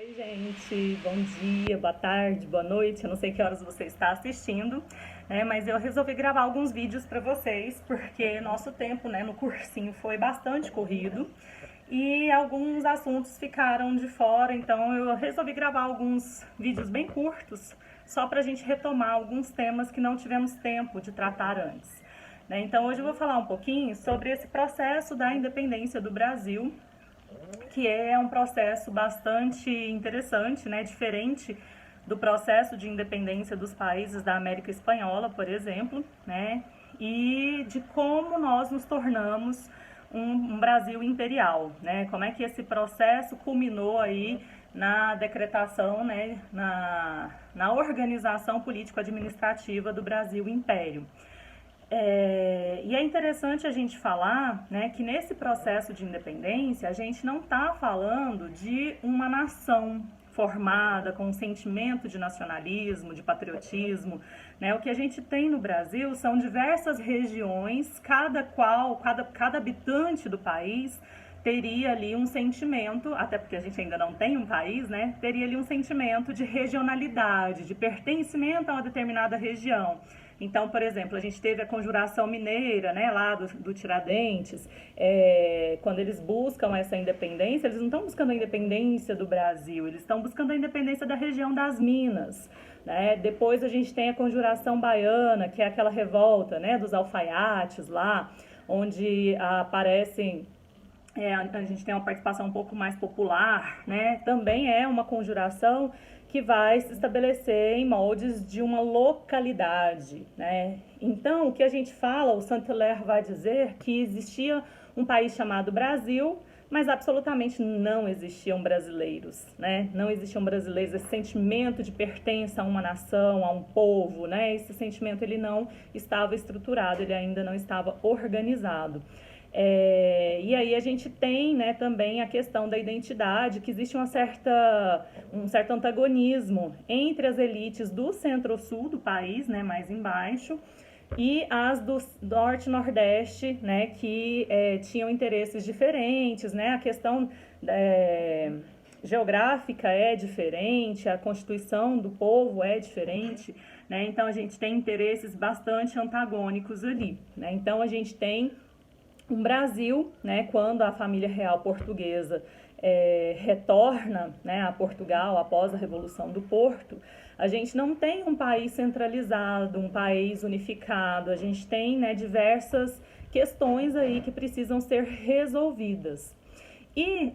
Oi, gente, bom dia, boa tarde, boa noite. Eu não sei que horas você está assistindo, né? Mas eu resolvi gravar alguns vídeos para vocês porque nosso tempo, né, no cursinho foi bastante corrido e alguns assuntos ficaram de fora. Então eu resolvi gravar alguns vídeos bem curtos só para a gente retomar alguns temas que não tivemos tempo de tratar antes, né? Então hoje eu vou falar um pouquinho sobre esse processo da independência do Brasil, que é um processo bastante interessante, né, diferente do processo de independência dos países da América Espanhola, por exemplo, né, e de como nós nos tornamos um Brasil imperial, né, como é que esse processo culminou aí na decretação, né, na organização político-administrativa do Brasil Império. E é interessante a gente falar, né, que nesse processo de independência a gente não está falando de uma nação formada com um sentimento de nacionalismo, de patriotismo, né? O que a gente tem no Brasil são diversas regiões, cada habitante do país teria ali um sentimento, até porque a gente ainda não tem um país, né? Teria ali um sentimento de regionalidade, de pertencimento a uma determinada região. Então, por exemplo, a gente teve a Conjuração Mineira, né, lá do Tiradentes. Quando eles buscam essa independência, eles não estão buscando a independência do Brasil, eles estão buscando a independência da região das Minas, né? Depois a gente tem a Conjuração Baiana, que é aquela revolta, né, dos alfaiates lá, onde aparecem a gente tem uma participação um pouco mais popular, né? Também é uma conjuração que vai se estabelecer em moldes de uma localidade, né? Então, o que a gente fala, o Saint-Hilaire vai dizer que existia um país chamado Brasil, mas absolutamente não existiam brasileiros, né? Não existiam brasileiros, esse sentimento de pertença a uma nação, a um povo, né? Esse sentimento ele não estava estruturado, ele ainda não estava organizado. E aí a gente tem, né, também a questão da identidade, que existe um certo antagonismo entre as elites do centro-sul do país, né, mais embaixo, e as do norte nordeste, né, que tinham interesses diferentes, né, a questão geográfica é diferente, a constituição do povo é diferente, né, então a gente tem interesses bastante antagônicos ali, né, então a gente tem um Brasil, né, quando a família real portuguesa retorna, né, a Portugal após a Revolução do Porto, a gente não tem um país centralizado, um país unificado, a gente tem, né, diversas questões aí que precisam ser resolvidas. E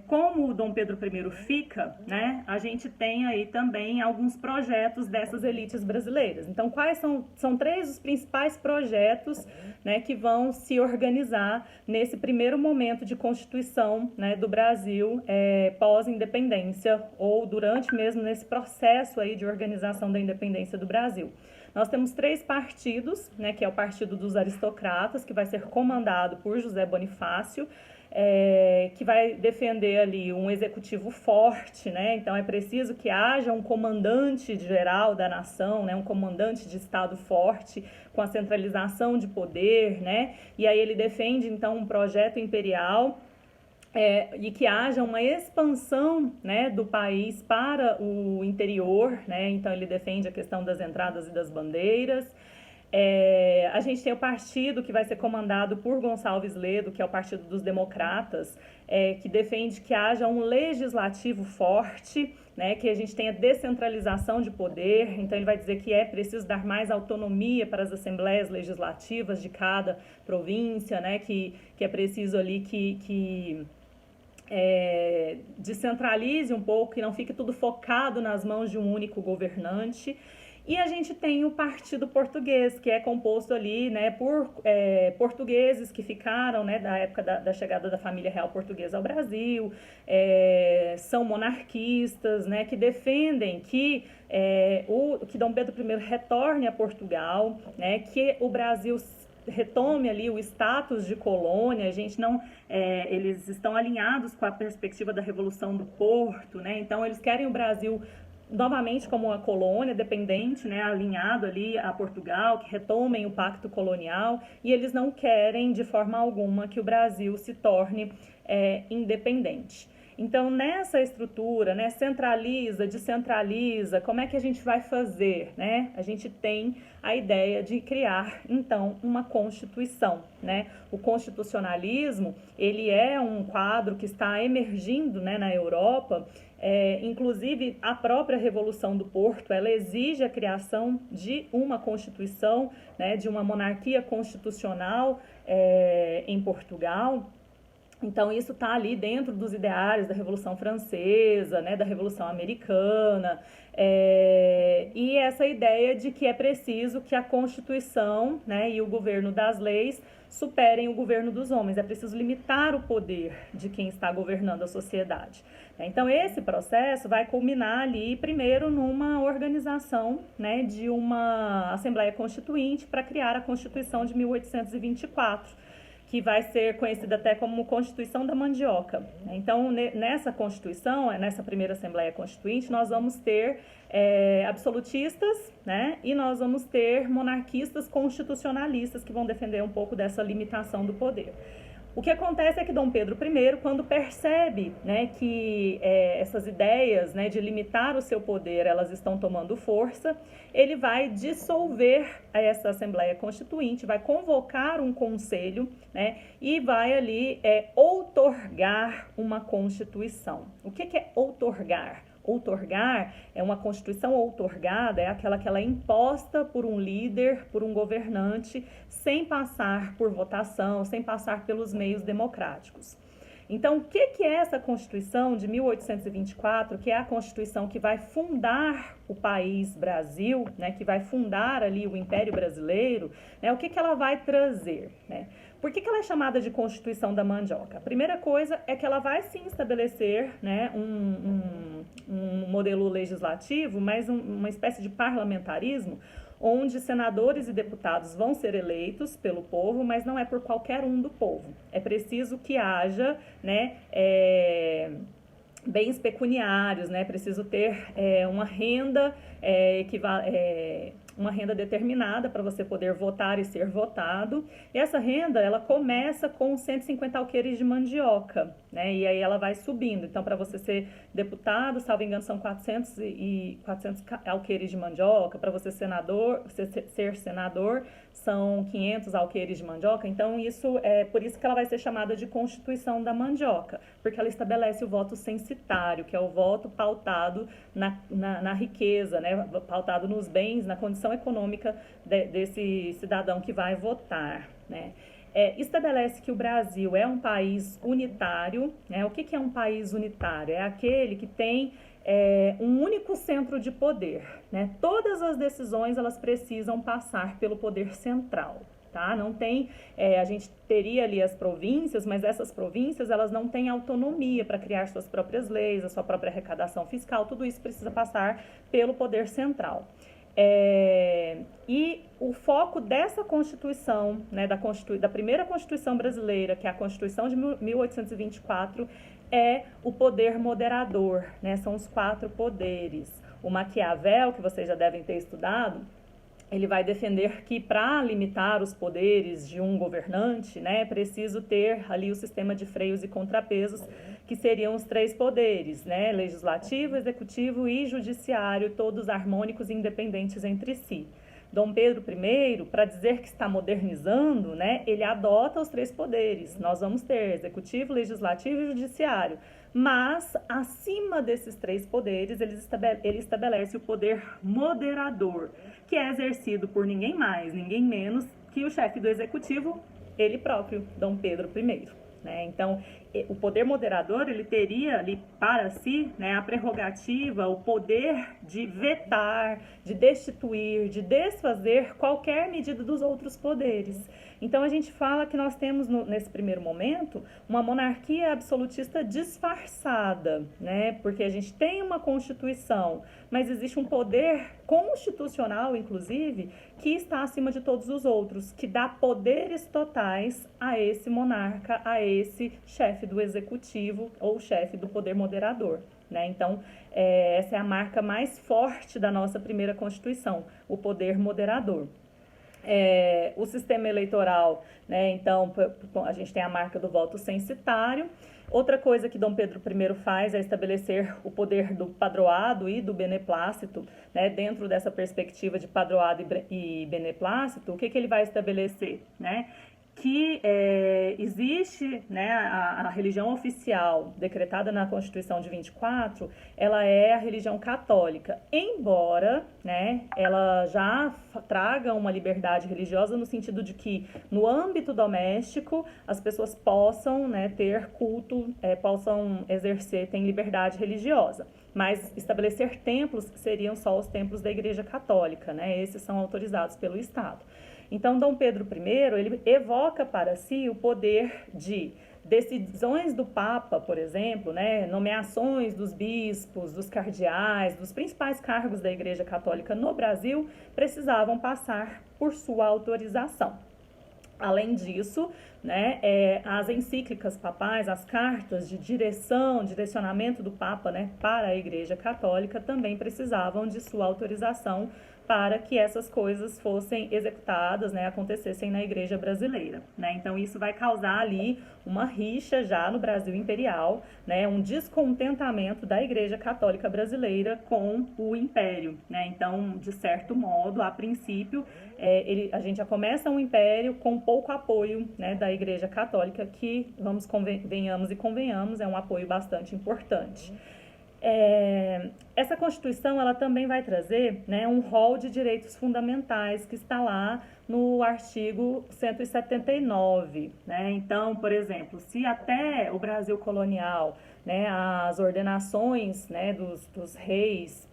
como o Dom Pedro I fica, né, a gente tem aí também alguns projetos dessas elites brasileiras. Então, quais são três os principais projetos, né, que vão se organizar nesse primeiro momento de constituição, né, do Brasil pós-independência ou durante mesmo nesse processo aí de organização da independência do Brasil. Nós temos três partidos, né, que é o Partido dos Aristocratas, que vai ser comandado por José Bonifácio, que vai defender ali um executivo forte, né? Então é preciso que haja um comandante geral da nação, né? Um comandante de Estado forte, com a centralização de poder, né? E aí ele defende então um projeto imperial e que haja uma expansão, né, do país para o interior, né? Então ele defende a questão das entradas e das bandeiras. A gente tem o partido que vai ser comandado por Gonçalves Ledo, que é o Partido dos Democratas, que defende que haja um legislativo forte, né, que a gente tenha descentralização de poder. Então ele vai dizer que é preciso dar mais autonomia para as assembleias legislativas de cada província, né, que é preciso ali que descentralize um pouco, e não fique tudo focado nas mãos de um único governante. E a gente tem o Partido Português, que é composto ali, né, por portugueses que ficaram, né, da época da chegada da família real portuguesa ao Brasil, são monarquistas, né, que defendem que Dom Pedro I retorne a Portugal, né, que o Brasil retome ali o status de colônia. A gente não, eles estão alinhados com a perspectiva da Revolução do Porto, né, então eles querem o Brasil novamente como uma colônia dependente, né, alinhado ali a Portugal, que retomem o pacto colonial, e eles não querem de forma alguma que o Brasil se torne independente. Então, nessa estrutura, né, centraliza, descentraliza, como é que a gente vai fazer, né? A gente tem a ideia de criar, então, uma Constituição, né? O constitucionalismo, ele é um quadro que está emergindo, né, na Europa. Inclusive, a própria Revolução do Porto, ela exige a criação de uma Constituição, né, de uma monarquia constitucional em Portugal. Então, isso está ali dentro dos ideários da Revolução Francesa, né, da Revolução Americana, e essa ideia de que é preciso que a Constituição, né, e o governo das leis superem o governo dos homens. É preciso limitar o poder de quem está governando a sociedade. Então, esse processo vai culminar ali, primeiro, numa organização, né, de uma Assembleia Constituinte para criar a Constituição de 1824, que vai ser conhecida até como Constituição da Mandioca. Então, nessa Constituição, nessa primeira Assembleia Constituinte, nós vamos ter absolutistas, né? E nós vamos ter monarquistas constitucionalistas que vão defender um pouco dessa limitação do poder. O que acontece é que Dom Pedro I, quando percebe, né, que essas ideias, né, de limitar o seu poder, elas estão tomando força, ele vai dissolver essa Assembleia Constituinte, vai convocar um conselho, né, e vai ali outorgar uma Constituição. O que é outorgar? Outorgar é uma Constituição outorgada, é aquela que ela é imposta por um líder, por um governante, sem passar por votação, sem passar pelos meios democráticos. Então, o que é essa Constituição de 1824, que é a Constituição que vai fundar o país Brasil, né, que vai fundar ali o Império Brasileiro, né, o que ela vai trazer, né? Por que ela é chamada de Constituição da Mandioca? A primeira coisa é que ela vai sim estabelecer, né, um modelo legislativo, mas uma espécie de parlamentarismo, onde senadores e deputados vão ser eleitos pelo povo, mas não é por qualquer um do povo. É preciso que haja, né, bens pecuniários, né? Preciso ter uma renda uma renda determinada para você poder votar e ser votado. E essa renda, ela começa com 150 alqueires de mandioca, né? E aí ela vai subindo. Então, para você ser deputado, salvo engano, são 400 alqueires de mandioca. Para você ser senador, são 500 alqueires de mandioca. Então, isso é por isso que ela vai ser chamada de Constituição da Mandioca, porque ela estabelece o voto censitário, que é o voto pautado na riqueza, né? Pautado nos bens, na condição econômica desse cidadão que vai votar, né? Estabelece que o Brasil é um país unitário, né? O que é um país unitário? É aquele que tem um único centro de poder, né? Todas as decisões, elas precisam passar pelo poder central, tá? Não tem, a gente teria ali as províncias, mas essas províncias, elas não têm autonomia para criar suas próprias leis, a sua própria arrecadação fiscal, tudo isso precisa passar pelo poder central. E o foco dessa Constituição, né, da primeira Constituição brasileira, que é a Constituição de 1824, é o poder moderador, né? São os 4 poderes. O Maquiavel, que vocês já devem ter estudado, ele vai defender que para limitar os poderes de um governante, né, é preciso ter ali o sistema de freios e contrapesos, que seriam os 3 poderes, né, legislativo, executivo e judiciário, todos harmônicos e independentes entre si. Dom Pedro I, para dizer que está modernizando, né, ele adota os 3 poderes. Nós vamos ter executivo, legislativo e judiciário. Mas, acima desses 3 poderes, ele estabelece o poder moderador, que é exercido por ninguém mais, ninguém menos que o chefe do executivo, ele próprio, Dom Pedro I. Né? Então, o poder moderador, ele teria ali para si, né, a prerrogativa, o poder de vetar, de destituir, de desfazer qualquer medida dos outros poderes. Então, a gente fala que nós temos, nesse primeiro momento, uma monarquia absolutista disfarçada, né? Porque a gente tem uma Constituição, mas existe um poder constitucional, inclusive, que está acima de todos os outros, que dá poderes totais a esse monarca, a esse chefe do executivo ou chefe do poder moderador, né? Então, essa é a marca mais forte da nossa primeira Constituição, o poder moderador. O sistema eleitoral, né, então a gente tem a marca do voto censitário. Outra coisa que Dom Pedro I faz é estabelecer o poder do padroado e do beneplácito, né, dentro dessa perspectiva de padroado e beneplácito. O que ele vai estabelecer, né? Que existe, né, a religião oficial decretada na Constituição de 24, ela é a religião católica, embora, né, ela já traga uma liberdade religiosa no sentido de que no âmbito doméstico as pessoas possam, né, ter culto, possam exercer, tem liberdade religiosa. Mas estabelecer templos seriam só os templos da Igreja Católica, né? Esses são autorizados pelo Estado. Então, Dom Pedro I, ele evoca para si o poder de decisões do Papa, por exemplo, né, nomeações dos bispos, dos cardeais, dos principais cargos da Igreja Católica no Brasil, precisavam passar por sua autorização. Além disso, né, as encíclicas papais, as cartas de direcionamento do Papa, né, para a Igreja Católica também precisavam de sua autorização para que essas coisas fossem executadas, né, acontecessem na Igreja brasileira, né? Então isso vai causar ali uma rixa já no Brasil imperial, né, um descontentamento da Igreja Católica brasileira com o Império, né? Então, de certo modo, a princípio, a gente já começa um império com pouco apoio, né, da Igreja Católica, que, venhamos e convenhamos, é um apoio bastante importante. Essa Constituição, ela também vai trazer, né, um rol de direitos fundamentais que está lá no artigo 179, né? Então, por exemplo, se até o Brasil colonial, né, as ordenações, né, dos reis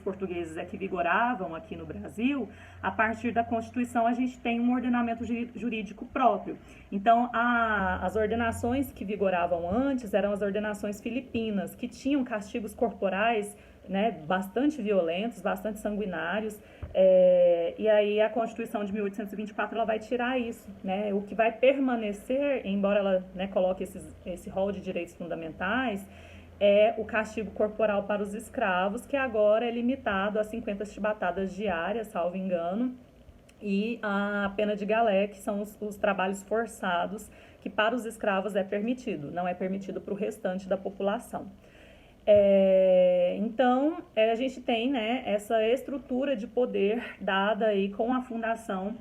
portugueses que vigoravam aqui no Brasil, a partir da Constituição a gente tem um ordenamento jurídico próprio. Então, as ordenações que vigoravam antes eram as ordenações filipinas, que tinham castigos corporais, né, bastante violentos, bastante sanguinários, e aí a Constituição de 1824 ela vai tirar isso, né? O que vai permanecer, embora ela, né, coloque esse rol de direitos fundamentais, é o castigo corporal para os escravos, que agora é limitado a 50 chibatadas diárias, salvo engano, e a pena de galé, que são os trabalhos forçados, que para os escravos é permitido, não é permitido para o restante da população. Então, a gente tem, né, essa estrutura de poder dada aí com a fundação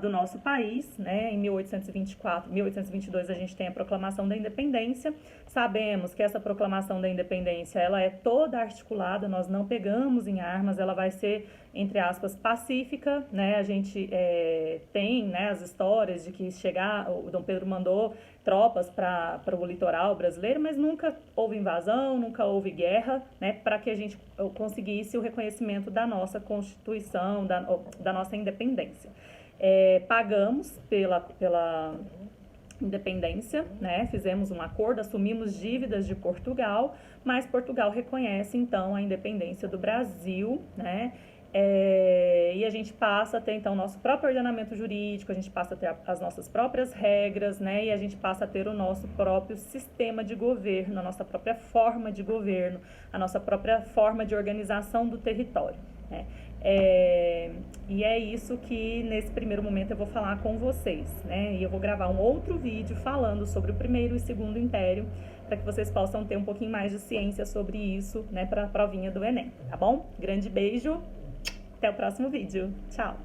do nosso país, né? Em 1824, 1822 a gente tem a proclamação da independência. Sabemos que essa proclamação da independência ela é toda articulada, nós não pegamos em armas, ela vai ser, entre aspas, pacífica, né? A gente tem, né, as histórias de que o Dom Pedro mandou tropas para o litoral brasileiro, mas nunca houve invasão, nunca houve guerra, né, para que a gente conseguisse o reconhecimento da nossa Constituição, da nossa independência. Pagamos pela independência, né, fizemos um acordo, assumimos dívidas de Portugal, mas Portugal reconhece, então, a independência do Brasil, né, e a gente passa a ter, então, nosso próprio ordenamento jurídico, a gente passa a ter as nossas próprias regras, né, e a gente passa a ter o nosso próprio sistema de governo, a nossa própria forma de governo, a nossa própria forma de organização do território, né. E é isso que, nesse primeiro momento, eu vou falar com vocês, né, e eu vou gravar um outro vídeo falando sobre o Primeiro e Segundo Império, para que vocês possam ter um pouquinho mais de ciência sobre isso, né, para a provinha do Enem, tá bom? Grande beijo! Até o próximo vídeo. Tchau!